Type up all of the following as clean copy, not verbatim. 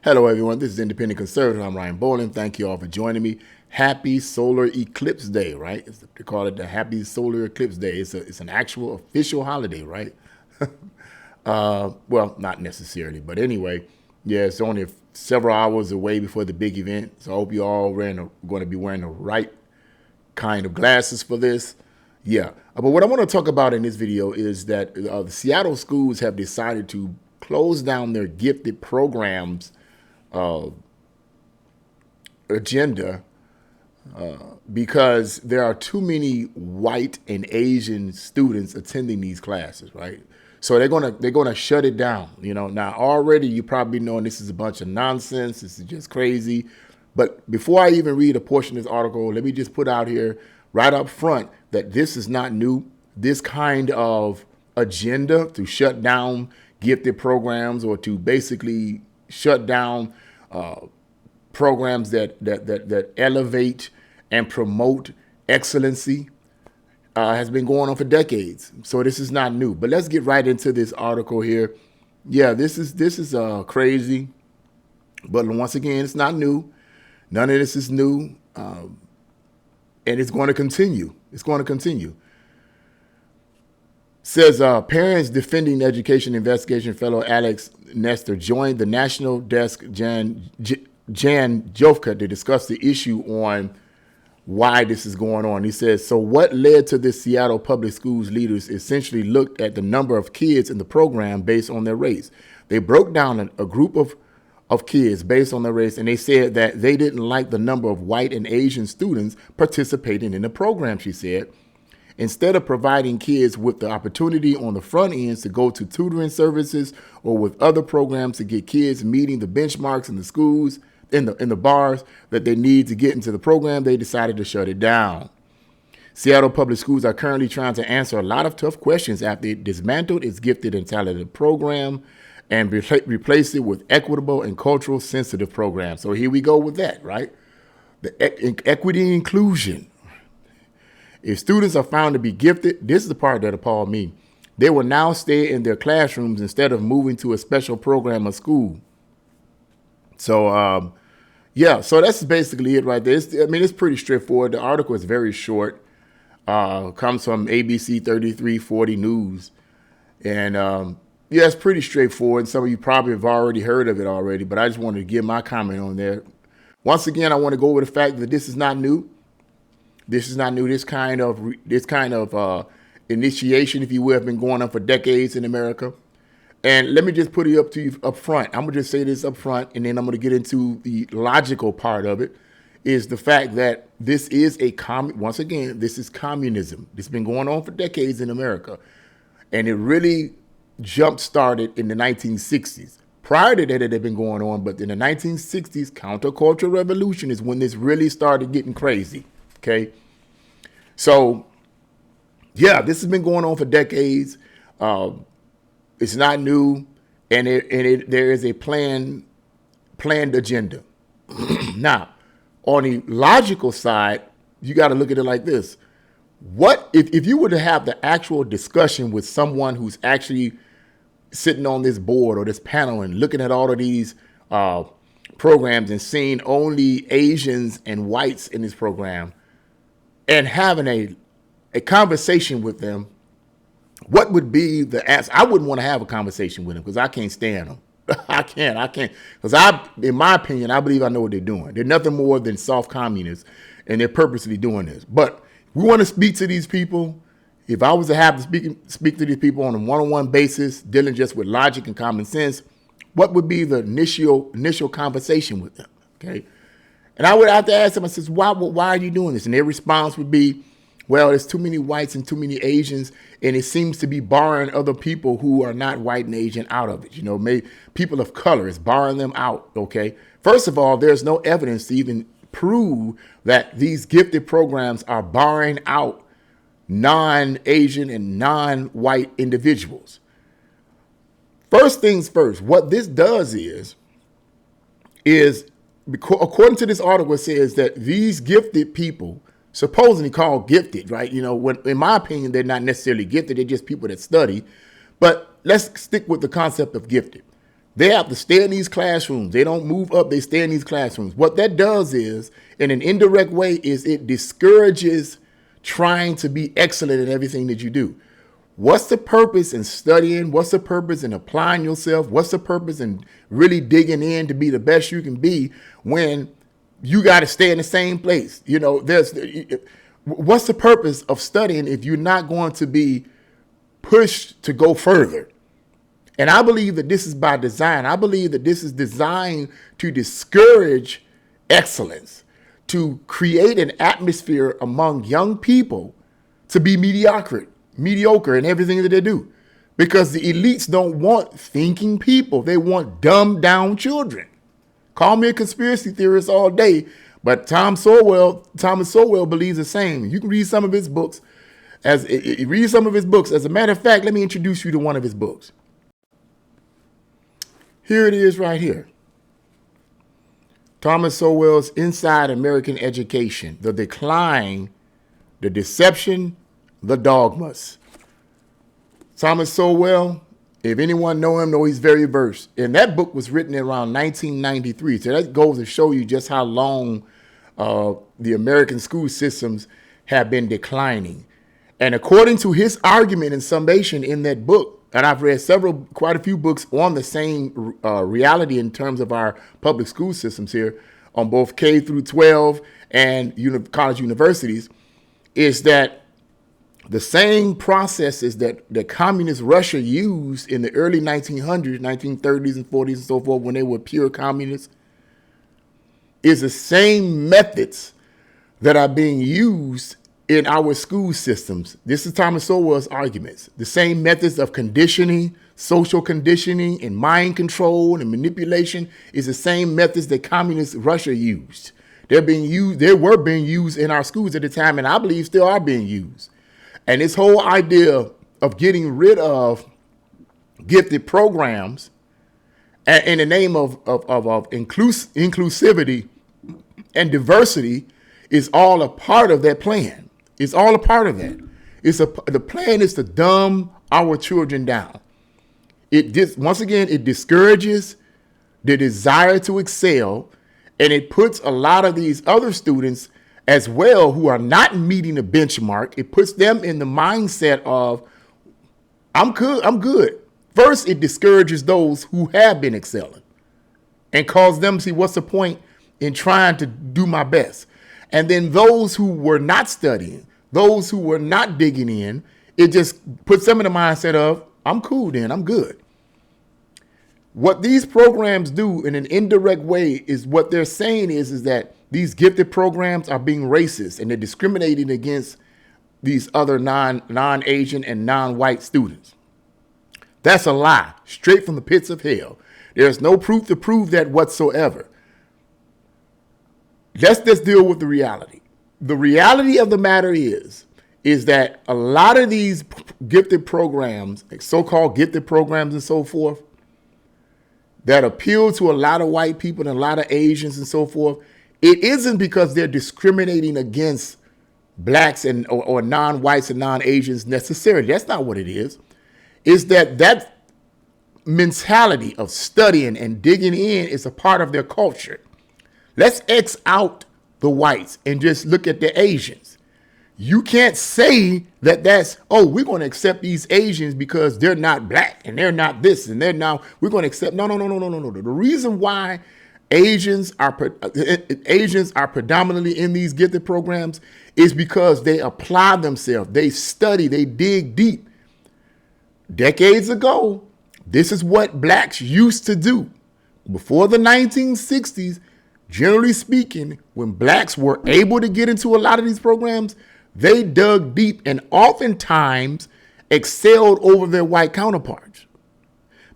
Hello, everyone. This is Independent Conservative. I'm Ryan Bowling. Thank you all for joining me. Happy Solar Eclipse Day, right? They call it the Happy Solar Eclipse Day. It's an actual official holiday, right? Well, not necessarily, but anyway, yeah, it's only several hours away before the big event. So I hope you all going to be wearing the right kind of glasses for this. Yeah, but what I want to talk about in this video is that the Seattle schools have decided to close down their gifted programs agenda because there are too many white and Asian students attending these classes, right? So they're gonna shut it down. Now already you probably know this is a bunch of nonsense. This is just crazy. But before I even read a portion of this article, let me just put out here right up front that this is not new. This kind of agenda to shut down gifted programs or to basically shut down programs that elevate and promote excellency has been going on for decades. So this is not new. But let's get right into this article here. Yeah, this is crazy. But once again, it's not new. None of this is new. And it's going to continue. It's going to continue. Says parents defending education investigation fellow Alex Nestor joined the national desk Jan Jovka to discuss the issue on why this is going on. He says, so what led to this Seattle public schools leaders essentially looked at the number of kids in the program based on their race. They broke down a group of kids based on their race, and they said that they didn't like the number of white and Asian students participating in the program, she said. Instead of providing kids with the opportunity on the front ends to go to tutoring services or with other programs to get kids meeting the benchmarks in the schools, in the bars that they need to get into the program, they decided to shut it down. Seattle Public Schools are currently trying to answer a lot of tough questions after it dismantled its gifted and talented program and replaced it with equitable and cultural sensitive programs. So here we go with that, right? The equity and inclusion. If students are found to be gifted, this is the part that appalled me. They will now stay in their classrooms instead of moving to a special program or school. So, yeah, so that's basically it right there. It's pretty straightforward. The article is very short. Comes from ABC 3340 News. And, yeah, it's pretty straightforward. Some of you probably have already heard of it already, but I just wanted to give my comment on there. Once again, I want to go over the fact that this is not new. This is not new. This kind of initiation, if you will, have been going on for decades in America. And let me just put it up to you up front. I'm going to just say this up front, and then I'm going to get into the logical part of it, is the fact that this is once again, this is communism. This has been going on for decades in America. And it really jump-started in the 1960s. Prior to that, it had been going on, but in the 1960s, countercultural revolution is when this really started getting crazy. Okay, so yeah, this has been going on for decades. It's not new, and there is a planned agenda. Now, on the logical side, you got to look at it like this: what if you were to have the actual discussion with someone who's actually sitting on this board or this panel and looking at all of these programs and seeing only Asians and whites in this program, and having a conversation with them, what would be the answer? I wouldn't want to have a conversation with them because I can't stand them. I can't. Because in my opinion, I believe I know what they're doing. They're nothing more than soft communists, and they're purposely doing this. But we want to speak to these people. If I was to have to speak to these people on a one-on-one basis, dealing just with logic and common sense, what would be the initial conversation with them? Okay. And I would have to ask them, I says, why are you doing this? And their response would be, well, there's too many whites and too many Asians, and it seems to be barring other people who are not white and Asian out of it. Maybe people of color, is barring them out, okay? First of all, there's no evidence to even prove that these gifted programs are barring out non-Asian and non-white individuals. First things first, what this does is according to this article, it says that these gifted people, supposedly called gifted, right? When, in my opinion, they're not necessarily gifted. They're just people that study. But let's stick with the concept of gifted. They have to stay in these classrooms. They don't move up. They stay in these classrooms. What that does is, in an indirect way, is it discourages trying to be excellent in everything that you do. What's the purpose in studying? What's the purpose in applying yourself? What's the purpose in really digging in to be the best you can be when you got to stay in the same place? You know, what's the purpose of studying if you're not going to be pushed to go further? And I believe that this is by design. I believe that this is designed to discourage excellence, to create an atmosphere among young people to be mediocre in everything that they do. Because the elites don't want thinking people. They want dumbed down children. Call me a conspiracy theorist all day, but Thomas Sowell believes the same. You can read some of his books. As a matter of fact, let me introduce you to one of his books. Here it is right here. Thomas Sowell's Inside American Education: The Decline, the Deception, the Dogmas. Thomas Sowell, if anyone know him, know he's very versed. And that book was written around 1993. So that goes to show you just how long the American school systems have been declining. And according to his argument and summation in that book, and I've read quite a few books on the same reality in terms of our public school systems here on both K through 12 and college universities, is that the same processes that communist Russia used in the early 1900s, 1930s and 40s and so forth, when they were pure communists, is the same methods that are being used in our school systems. This is Thomas Sowell's arguments. The same methods of conditioning, social conditioning, and mind control and manipulation is the same methods that communist Russia used. They were being used in our schools at the time, and I believe still are being used. And this whole idea of getting rid of gifted programs in the name of inclusivity and diversity is all a part of that plan. It's all a part of that. The plan is to dumb our children down. It discourages the desire to excel, and it puts a lot of these other students as well who are not meeting the benchmark. It puts them in the mindset of, I'm good. First, it discourages those who have been excelling and cause them to see, what's the point in trying to do my best? And then those who were not studying, those who were not digging in, it just puts them in the mindset of, I'm cool then, I'm good. What these programs do in an indirect way is what they're saying is that these gifted programs are being racist and they're discriminating against these other non-Asian and non-white students. That's a lie, straight from the pits of hell. There's no proof to prove that whatsoever. Let's just deal with the reality. The reality of the matter is that a lot of these gifted programs, like so-called gifted programs and so forth, that appeal to a lot of white people and a lot of Asians and so forth, it isn't because they're discriminating against blacks or non-whites and non-Asians necessarily. That's not what it is. It's that mentality of studying and digging in is a part of their culture. Let's X out the whites and just look at the Asians. You can't say we're going to accept these Asians because they're not black and they're not this and we're going to accept. No. The reason why Asians are predominantly in these gifted programs is because they apply themselves. They study, they dig deep. Decades ago, this is what blacks used to do. Before the 1960s, generally speaking, when blacks were able to get into a lot of these programs, they dug deep and oftentimes excelled over their white counterparts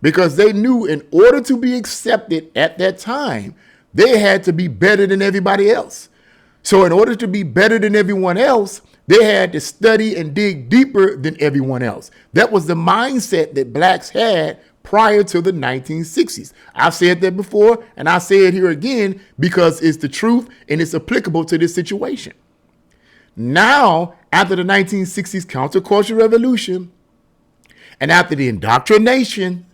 because they knew in order to be accepted at that time, they had to be better than everybody else. So in order to be better than everyone else, they had to study and dig deeper than everyone else. That was the mindset that blacks had prior to the 1960s. I've said that before, and I'll say it here again because it's the truth and it's applicable to this situation. Now, after the 1960s counterculture revolution and after the indoctrination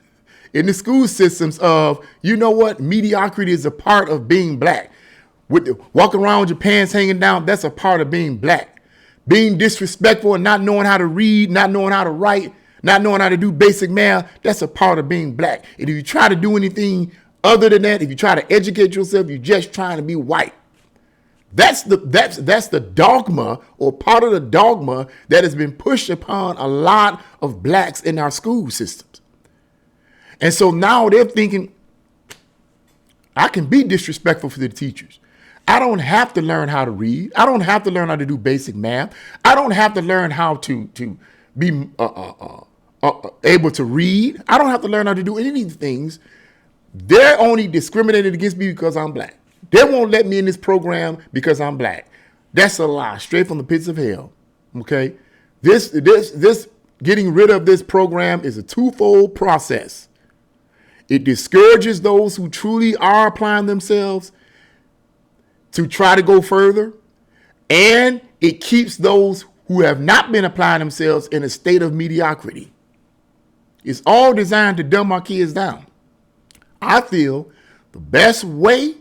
in the school systems of, you know what, mediocrity is a part of being black. Walking around with your pants hanging down, that's a part of being black. Being disrespectful and not knowing how to read, not knowing how to write, not knowing how to do basic math, that's a part of being black. And if you try to do anything other than that, if you try to educate yourself, you're just trying to be white. That's the dogma, or part of the dogma that has been pushed upon a lot of blacks in our school systems. And so now they're thinking, I can be disrespectful for the teachers. I don't have to learn how to read. I don't have to learn how to do basic math. I don't have to learn how to be able to read. I don't have to learn how to do any of these things. They're only discriminated against me because I'm black. They won't let me in this program because I'm black. That's a lie, straight from the pits of hell. Okay, this getting rid of this program is a twofold process. It discourages those who truly are applying themselves to try to go further, and it keeps those who have not been applying themselves in a state of mediocrity. It's all designed to dumb our kids down. I feel the best way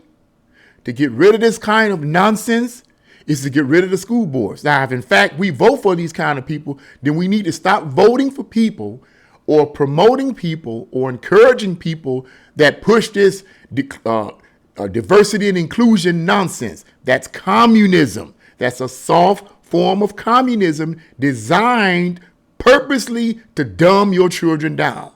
to get rid of this kind of nonsense is to get rid of the school boards. Now, if in fact we vote for these kind of people, then we need to stop voting for people or promoting people or encouraging people that push this diversity and inclusion nonsense. That's communism. That's a soft form of communism designed purposely to dumb your children down,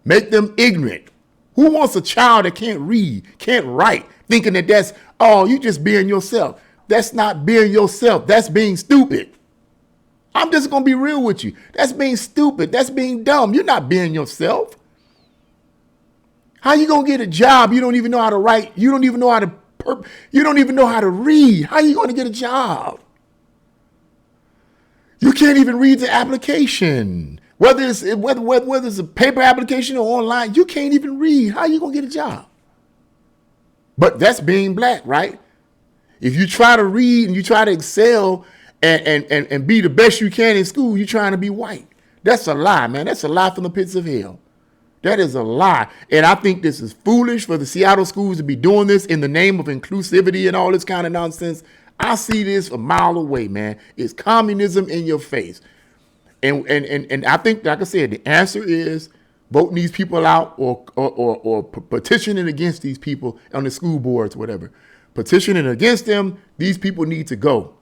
make them ignorant. Who wants a child that can't read, can't write, thinking that that's, oh, you just being yourself? That's not being yourself. That's being stupid. I'm just going to be real with you. That's being stupid. That's being dumb. You're not being yourself. How you going to get a job? You don't even know how to write. You don't even know how to you don't even know how to read. How are you going to get a job? You can't even read the application. Whether it's a paper application or online, you can't even read. How are you going to get a job? But that's being black, right? If you try to read and you try to excel and be the best you can in school, you're trying to be white. That's a lie, man. That's a lie from the pits of hell. That is a lie. And I think this is foolish for the Seattle schools to be doing this in the name of inclusivity and all this kind of nonsense. I see this a mile away, man. It's communism in your face. And I think, like I said, the answer is voting these people out or petitioning against these people on the school boards, whatever. Petitioning against them, these people need to go.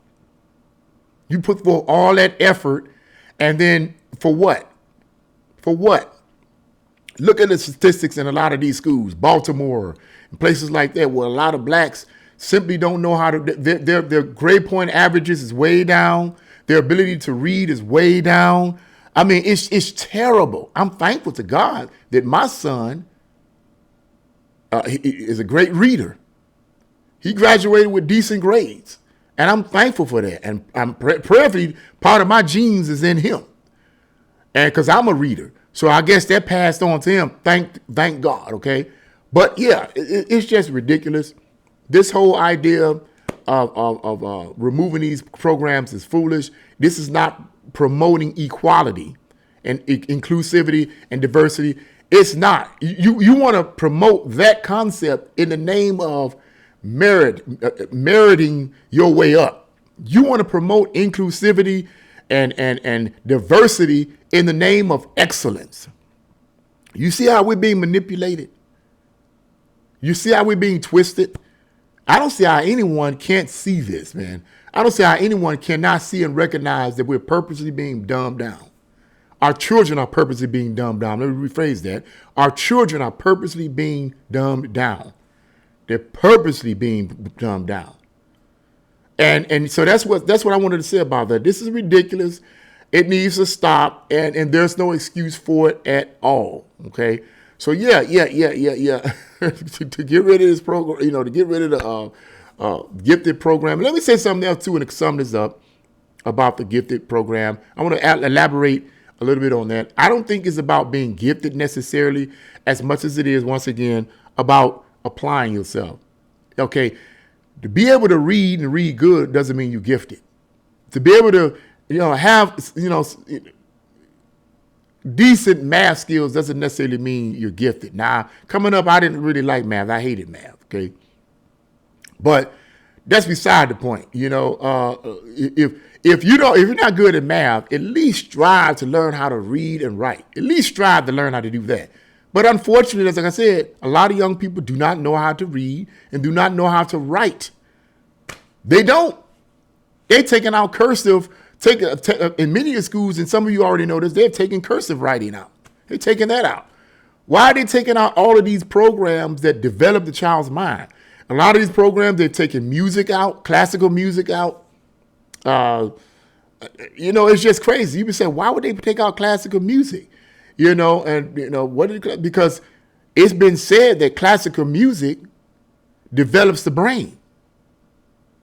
You put forth all that effort, and then for what? For what? Look at the statistics in a lot of these schools, Baltimore, and places like that, where a lot of blacks simply don't know how to, their grade point averages is way down. Their ability to read is way down. I mean, it's terrible. I'm thankful to God that my son he is a great reader. He graduated with decent grades, and I'm thankful for that. And I'm prayerfully, part of my genes is in him, and because I'm a reader. So I guess that passed on to him. Thank God, okay? But yeah, it's just ridiculous. This whole idea of removing these programs is foolish. This is not promoting equality and inclusivity and diversity. It's not. You want to promote that concept in the name of meriting your way up. You want to promote inclusivity and diversity in the name of excellence. You see how we're being manipulated? You see how we're being twisted? I don't see how anyone can't see this, man. I don't see how anyone cannot see and recognize that we're purposely being dumbed down. Our children are purposely being dumbed down. Let me rephrase that. Our children are purposely being dumbed down. They're purposely being dumbed down. And so that's what I wanted to say about that. This is ridiculous. It needs to stop, and there's no excuse for it at all. Okay. So yeah. to get rid of this program, to get rid of the gifted program. Let me say something else too, and to sum this up about the gifted program. I want to elaborate a little bit on that. I don't think it's about being gifted necessarily as much as it is, once again, about applying yourself. Okay. To be able to read and read good doesn't mean you're gifted. To be able to, have, decent math skills doesn't necessarily mean you're gifted. Now, coming up, I didn't really like math. I hated math, okay? But that's beside the point. You know, if you're not good at math, at least strive to learn how to read and write. At least strive to learn how to do that. But unfortunately, as like I said, a lot of young people do not know how to read and do not know how to write. They don't. They're taking out cursive. In many schools, and some of you already know this, they're taking cursive writing out. They're taking that out. Why are they taking out all of these programs that develop the child's mind? A lot of these programs, they're taking music out, classical music out. You know, it's just crazy. You would say, why would they take out classical music? You know, and you know because it's been said that classical music develops the brain.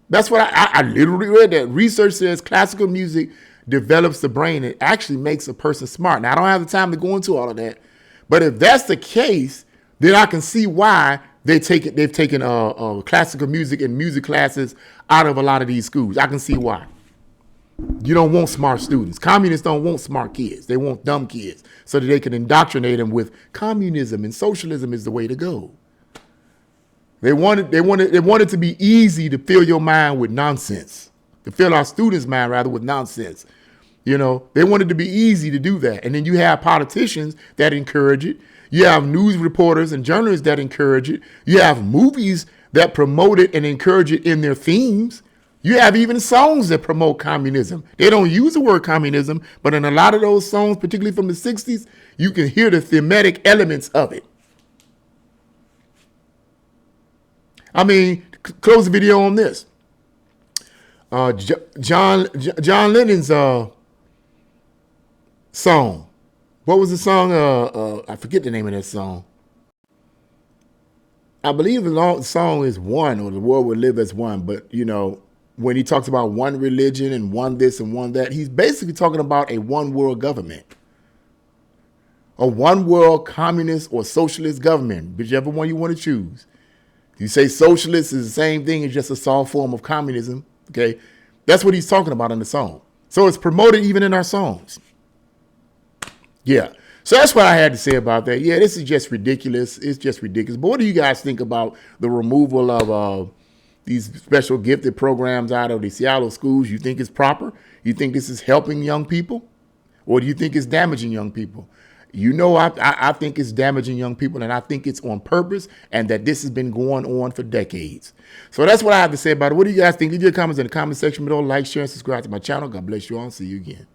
That's what I literally read. That research says classical music develops the brain. It actually makes a person smart. Now, I don't have the time to go into all of that, but if that's the case, then I can see why they've taken classical music and music classes out of a lot of these schools. I can see why. You don't want smart students. Communists don't want smart kids. They want dumb kids so that they can indoctrinate them with communism and socialism is the way to go. They wanted to be easy to fill your mind with nonsense, to fill our students' mind rather with nonsense. You know, they wanted to be easy to do that. And then you have politicians that encourage it. You have news reporters and journalists that encourage it. You have movies that promote it and encourage it in their themes. You have even songs that promote communism. They don't use the word communism, but in a lot of those songs, particularly from the 60s, you can hear the thematic elements of it. I mean, close the video on this. John Lennon's song. What was the song? I forget the name of that song. I believe the song is One, or The World Will Live as One. But, you know, when he talks about one religion and one this and one that, he's basically talking about a one world government. A one world communist or socialist government, whichever one you want to choose. You say socialist is the same thing as just a soft form of communism, okay? That's what he's talking about in the song. So it's promoted even in our songs. Yeah. So that's what I had to say about that. Yeah, this is just ridiculous. It's just ridiculous. But what do you guys think about the removal of these special gifted programs out of the Seattle schools? You think it's proper? You think this is helping young people? Or do you think it's damaging young people? You know, I think it's damaging young people, and I think it's on purpose, and that this has been going on for decades. So that's what I have to say about it. What do you guys think? Leave your comments in the comment section below. Like, share, and subscribe to my channel. God bless you all. See you again.